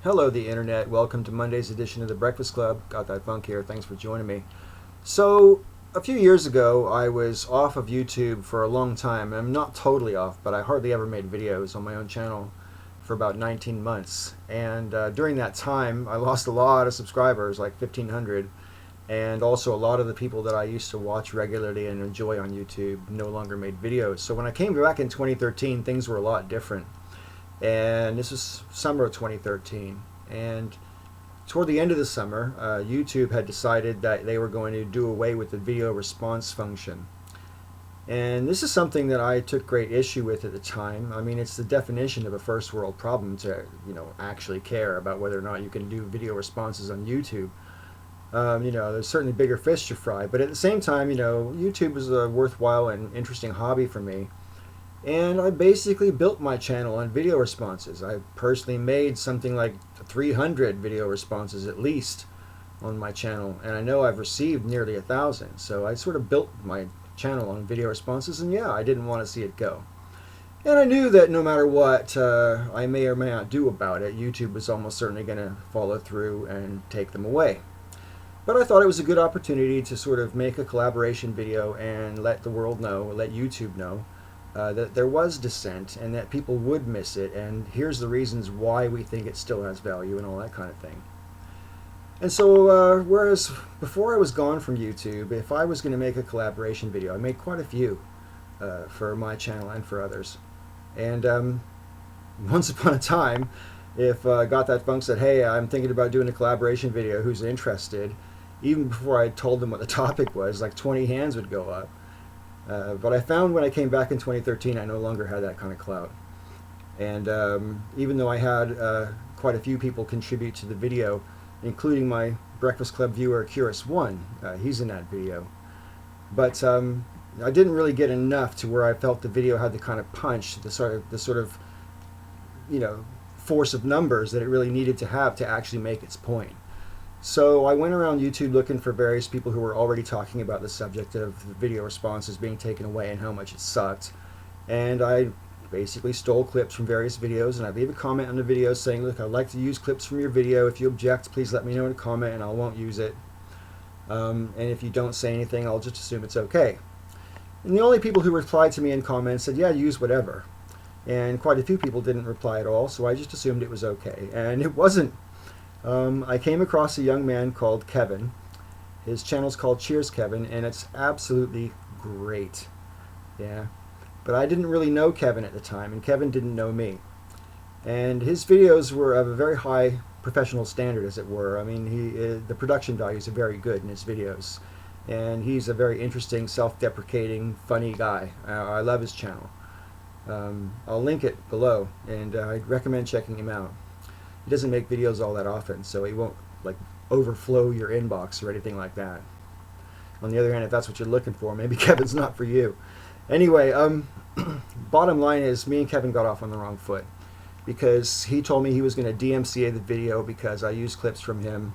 Hello, the internet. Welcome to Monday's edition of The Breakfast Club. Got that funk here. Thanks for joining me. So, a few years ago, I was off of YouTube for a long time. I'm not totally off, but I hardly ever made videos on my own channel for about 19 months. And during that time, I lost a lot of subscribers, like 1,500. And also, a lot of the people that I used to watch regularly and enjoy on YouTube no longer made videos. So, when I came back in 2013, things were a lot different. And this was summer of 2013. And toward the end of the summer, YouTube had decided that they were going to do away with the video response function. And this is something that I took great issue with at the time. I mean, it's the definition of a first world problem to, actually care about whether or not you can do video responses on YouTube. There's certainly bigger fish to fry, but at the same time, YouTube was a worthwhile and interesting hobby for me. And I basically built my channel on video responses. I personally made something like 300 video responses at least on my channel, and I know I've received nearly 1,000. So I sort of built my channel on video responses, and yeah, I didn't want to see it go. And I knew that no matter what I may or may not do about it, YouTube was almost certainly going to follow through and take them away. But I thought it was a good opportunity to sort of make a collaboration video and let the world know, let YouTube know, that there was dissent and that people would miss it, and here's the reasons why we think it still has value and all that kind of thing. And so whereas before I was gone from YouTube, if I was going to make a collaboration video, I made quite a few for my channel and for others. And once upon a time, if Got That Funk said, hey, I'm thinking about doing a collaboration video, who's interested, even before I told them what the topic was, like 20 hands would go up. But I found when I came back in 2013, I no longer had that kind of clout. And even though I had quite a few people contribute to the video, including my Breakfast Club viewer, Curious1, he's in that video. But I didn't really get enough to where I felt the video had the kind of punch, the sort of force of numbers that it really needed to have to actually make its point. So I went around YouTube looking for various people who were already talking about the subject of video responses being taken away and how much it sucked. And I basically stole clips from various videos, and I leave a comment on the video saying, look, I'd like to use clips from your video. If you object, please let me know in a comment and I won't use it. And if you don't say anything, I'll just assume it's okay. And the only people who replied to me in comments said, yeah, use whatever. And quite a few people didn't reply at all, so I just assumed it was okay. And it wasn't. I came across a young man called Kevin. His channel's called Cheers Kevin, and it's absolutely great. Yeah. But I didn't really know Kevin at the time, and Kevin didn't know me. And his videos were of a very high professional standard, as it were. I mean, the production values are very good in his videos. And he's a very interesting, self-deprecating, funny guy. I love his channel. I'll link it below, and I'd recommend checking him out. He doesn't make videos all that often, so he won't like overflow your inbox or anything like that. On the other hand, if that's what you're looking for, maybe Kevin's not for you. Anyway, bottom line is me and Kevin got off on the wrong foot because he told me he was going to DMCA the video because I used clips from him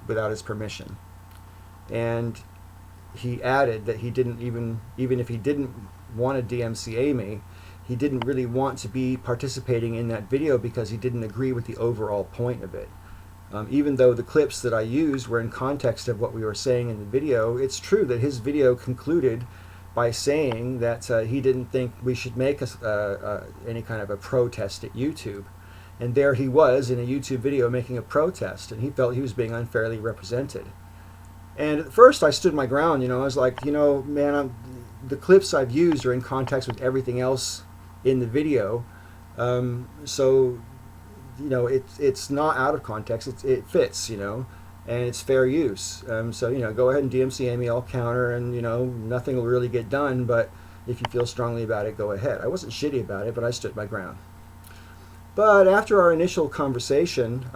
without his permission. And he added that he didn't even if he didn't want to DMCA me, he didn't really want to be participating in that video because he didn't agree with the overall point of it. Even though the clips that I used were in context of what we were saying in the video, it's true that his video concluded by saying that he didn't think we should make any kind of a protest at YouTube. And there he was in a YouTube video making a protest, and he felt he was being unfairly represented. And at first I stood my ground, I was like, man, the clips I've used are in context with everything else in the video, so it's not out of context. It fits, and it's fair use. So go ahead and DMCA me. I'll counter, and nothing will really get done. But if you feel strongly about it, go ahead. I wasn't shitty about it, but I stood my ground. But after our initial conversation,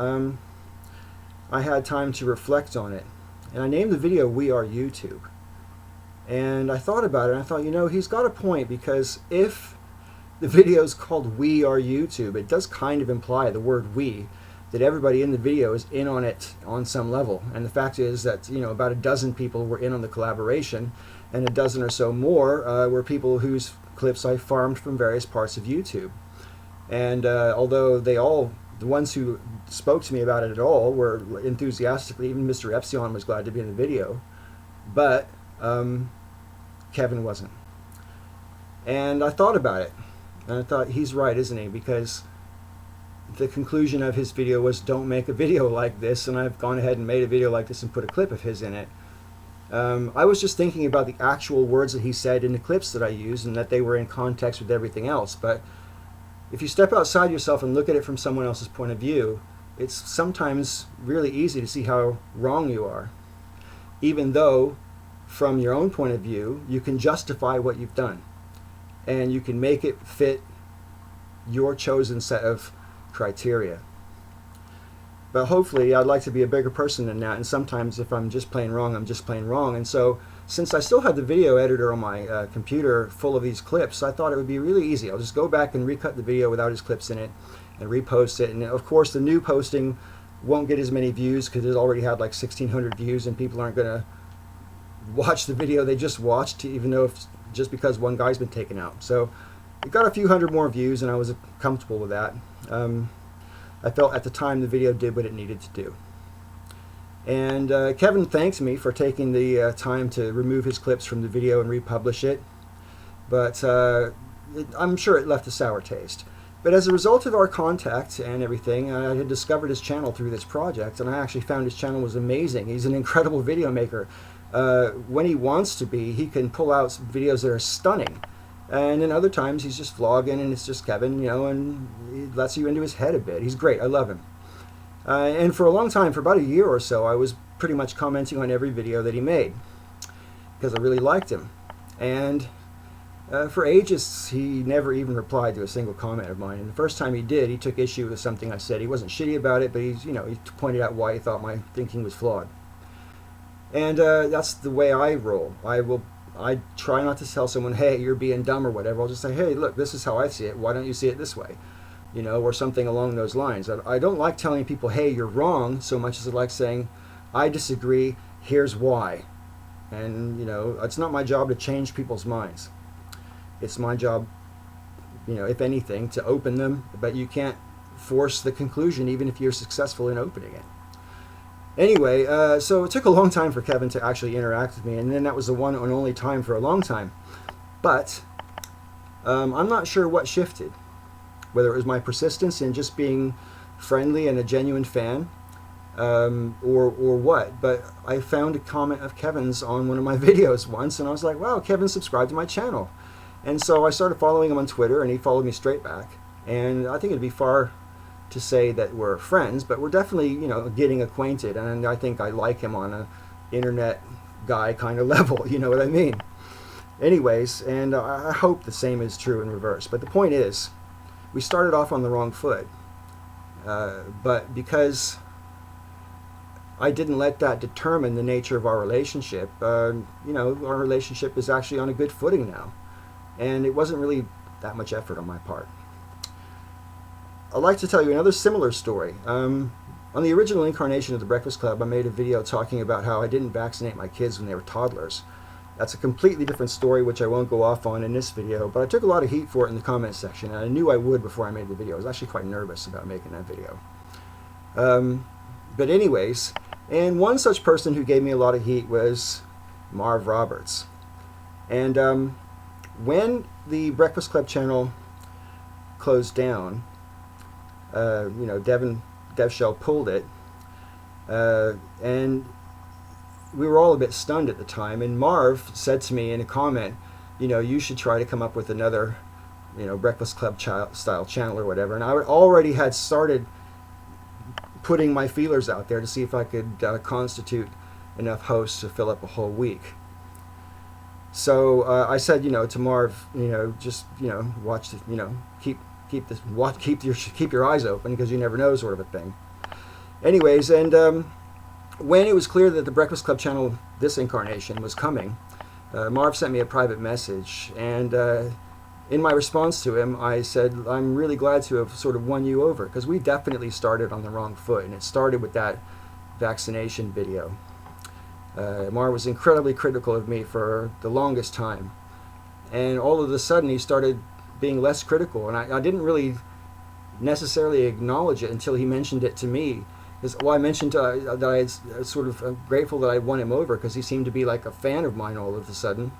I had time to reflect on it, and I named the video "We Are YouTube." And I thought about it, and I thought, he's got a point, because if the video is called We Are YouTube, it does kind of imply the word we, that everybody in the video is in on it on some level. And the fact is that, about a dozen people were in on the collaboration, and a dozen or so more were people whose clips I farmed from various parts of YouTube. And although the ones who spoke to me about it at all were enthusiastically, even Mr. Epsilon was glad to be in the video, but Kevin wasn't. And I thought about it, and I thought, he's right, isn't he? Because the conclusion of his video was, don't make a video like this, and I've gone ahead and made a video like this and put a clip of his in it. I was just thinking about the actual words that he said in the clips that I used, and that they were in context with everything else. But if you step outside yourself and look at it from someone else's point of view, it's sometimes really easy to see how wrong you are, even though from your own point of view you can justify what you've done, and you can make it fit your chosen set of criteria. But hopefully I'd like to be a bigger person than that, and sometimes if I'm just plain wrong, I'm just plain wrong. And so since I still had the video editor on my computer full of these clips, I thought it would be really easy. I'll just go back and recut the video without his clips in it and repost it. And of course the new posting won't get as many views because it already had like 1,600 views, and people aren't going to watch the video they just watched, even though just because one guy's been taken out. So it got a few hundred more views, and I was comfortable with that. I felt at the time the video did what it needed to do. And Kevin thanks me for taking the time to remove his clips from the video and republish it. But I'm sure it left a sour taste. But as a result of our contact and everything, I had discovered his channel through this project, and I actually found his channel was amazing. He's an incredible video maker. When he wants to be, he can pull out videos that are stunning. And then other times he's just vlogging and it's just Kevin, you know, and he lets you into his head a bit. He's great. I love him. And for a long time, for about a year or so, I was pretty much commenting on every video that he made because I really liked him. And for ages, he never even replied to a single comment of mine. And the first time he did, he took issue with something I said. He wasn't shitty about it, but he pointed out why he thought my thinking was flawed. And that's the way I roll. I try not to tell someone, hey, you're being dumb or whatever. I'll just say, hey, look, this is how I see it. Why don't you see it this way? You know, or something along those lines. I don't like telling people, hey, you're wrong, so much as I like saying, I disagree, here's why. And, you know, it's not my job to change people's minds. It's my job, you know, if anything, to open them, but you can't force the conclusion even if you're successful in opening it. Anyway, so it took a long time for Kevin to actually interact with me, and then that was the one and only time for a long time. But I'm not sure what shifted, whether it was my persistence in just being friendly and a genuine fan, or what. But I found a comment of Kevin's on one of my videos once, and I was like, wow, Kevin subscribed to my channel. And so I started following him on Twitter, and he followed me straight back. And I think it'd be far to say that we're friends, but we're definitely, you know, getting acquainted, and I think I like him on a internet guy kind of level, you know what I mean? Anyways, and I hope the same is true in reverse. But the point is, we started off on the wrong foot, but because I didn't let that determine the nature of our relationship, you know, our relationship is actually on a good footing now, and it wasn't really that much effort on my part. I'd like to tell you another similar story. On the original incarnation of The Breakfast Club, I made a video talking about how I didn't vaccinate my kids when they were toddlers. That's a completely different story, which I won't go off on in this video, but I took a lot of heat for it in the comment section, and I knew I would before I made the video. I was actually quite nervous about making that video. But anyways, and one such person who gave me a lot of heat was Marv Roberts. And when the Breakfast Club channel closed down, you know, DevShell pulled it, and we were all a bit stunned at the time. And Marv said to me in a comment, you know, you should try to come up with another, you know, Breakfast Club style channel or whatever. And I already had started putting my feelers out there to see if I could constitute enough hosts to fill up a whole week. So I said, you know, to Marv, you know, just, you know, watch the, you know, keep your eyes open, because you never know, sort of a thing. Anyways, and when it was clear that the Breakfast Club channel, this incarnation, was coming, Marv sent me a private message, and in my response to him, I said, I'm really glad to have sort of won you over, because we definitely started on the wrong foot, and it started with that vaccination video. Marv was incredibly critical of me for the longest time, and all of a sudden he started being less critical, and I didn't really necessarily acknowledge it until he mentioned it to me. Well, I mentioned that I was sort of grateful that I won him over because he seemed to be like a fan of mine all of a sudden.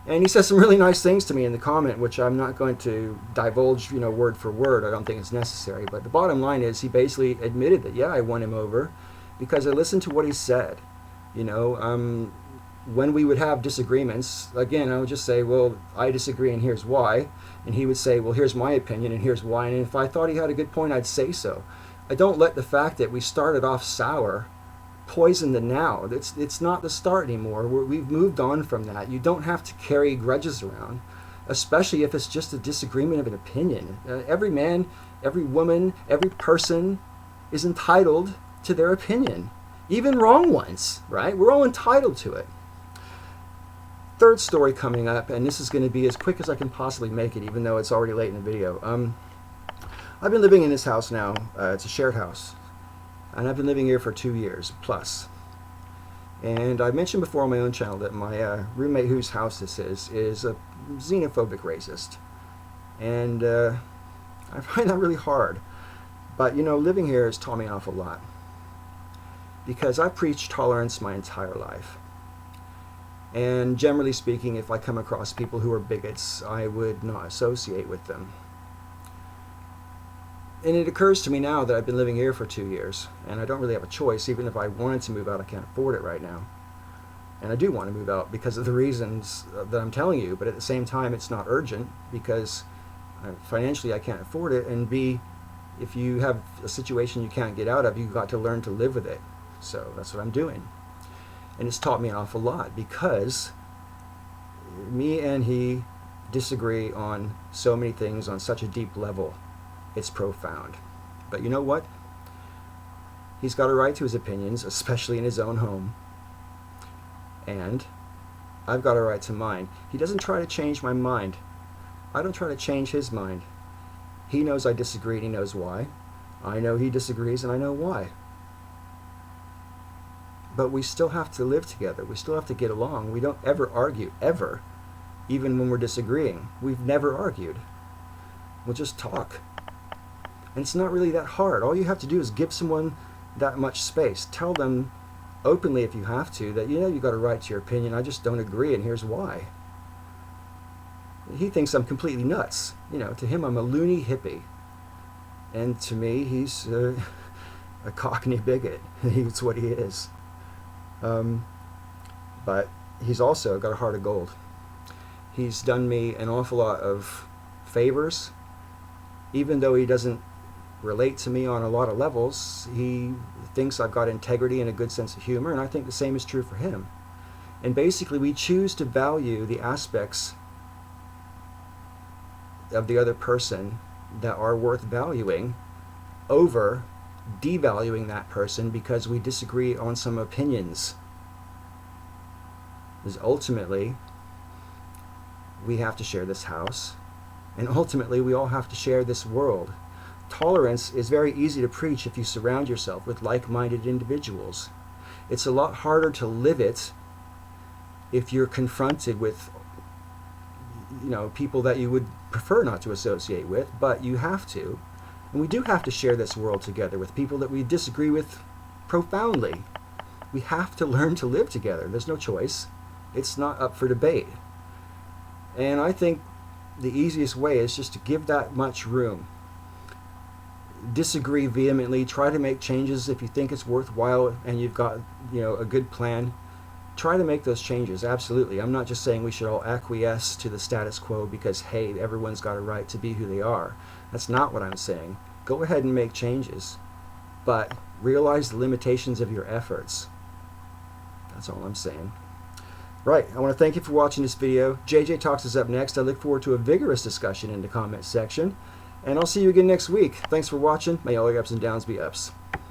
And he says some really nice things to me in the comment, which I'm not going to divulge, word for word. I don't think it's necessary. But the bottom line is he basically admitted that, yeah, I won him over because I listened to what he said. When we would have disagreements, again, I would just say, well, I disagree and here's why. And he would say, well, here's my opinion and here's why. And if I thought he had a good point, I'd say so. I don't let the fact that we started off sour poison the now. It's not the start anymore. We've moved on from that. You don't have to carry grudges around, especially if it's just a disagreement of an opinion. Every man, every woman, every person is entitled to their opinion, even wrong ones, right? We're all entitled to it. Third story coming up, and this is going to be as quick as I can possibly make it, even though it's already late in the video. I've been living in this house now. It's a shared house. And I've been living here for 2 years plus. And I mentioned before on my own channel that my roommate whose house this is a xenophobic racist. And I find that really hard. But living here has taught me an awful lot. Because I've preached tolerance my entire life. And generally speaking, if I come across people who are bigots, I would not associate with them. And it occurs to me now that I've been living here for 2 years, and I don't really have a choice. Even if I wanted to move out, I can't afford it right now. And I do want to move out because of the reasons that I'm telling you, but at the same time, it's not urgent because financially I can't afford it, and B, if you have a situation you can't get out of, you've got to learn to live with it. So that's what I'm doing. And it's taught me an awful lot because me and he disagree on so many things on such a deep level. It's profound. But you know what? He's got a right to his opinions, especially in his own home. And I've got a right to mine. He doesn't try to change my mind. I don't try to change his mind. He knows I disagree and he knows why. I know he disagrees and I know why. But we still have to live together. We still have to get along. We don't ever argue, ever. Even when we're disagreeing. We've never argued. We'll just talk. And it's not really that hard. All you have to do is give someone that much space. Tell them openly if you have to that, you've got a right to your opinion. I just don't agree, and here's why. He thinks I'm completely nuts. To him, I'm a loony hippie. And to me, he's a cockney bigot. That's what he is. But he's also got a heart of gold. He's done me an awful lot of favors. Even though he doesn't relate to me on a lot of levels, he thinks I've got integrity and a good sense of humor, and I think the same is true for him. And basically, we choose to value the aspects of the other person that are worth valuing over devaluing that person because we disagree on some opinions. Because ultimately, we have to share this house, and ultimately, we all have to share this world. Tolerance is very easy to preach if you surround yourself with like-minded individuals. It's a lot harder to live it if you're confronted with, people that you would prefer not to associate with, but you have to. And we do have to share this world together with people that we disagree with profoundly. We have to learn to live together. There's no choice. It's not up for debate. And I think the easiest way is just to give that much room. Disagree vehemently. Try to make changes if you think it's worthwhile and you've got, a good plan. Try to make those changes, absolutely. I'm not just saying we should all acquiesce to the status quo because, hey, everyone's got a right to be who they are. That's not what I'm saying. Go ahead and make changes, but realize the limitations of your efforts. That's all I'm saying. Right, I want to thank you for watching this video. JJ Talks is up next. I look forward to a vigorous discussion in the comment section, and I'll see you again next week. Thanks for watching. May all your ups and downs be ups.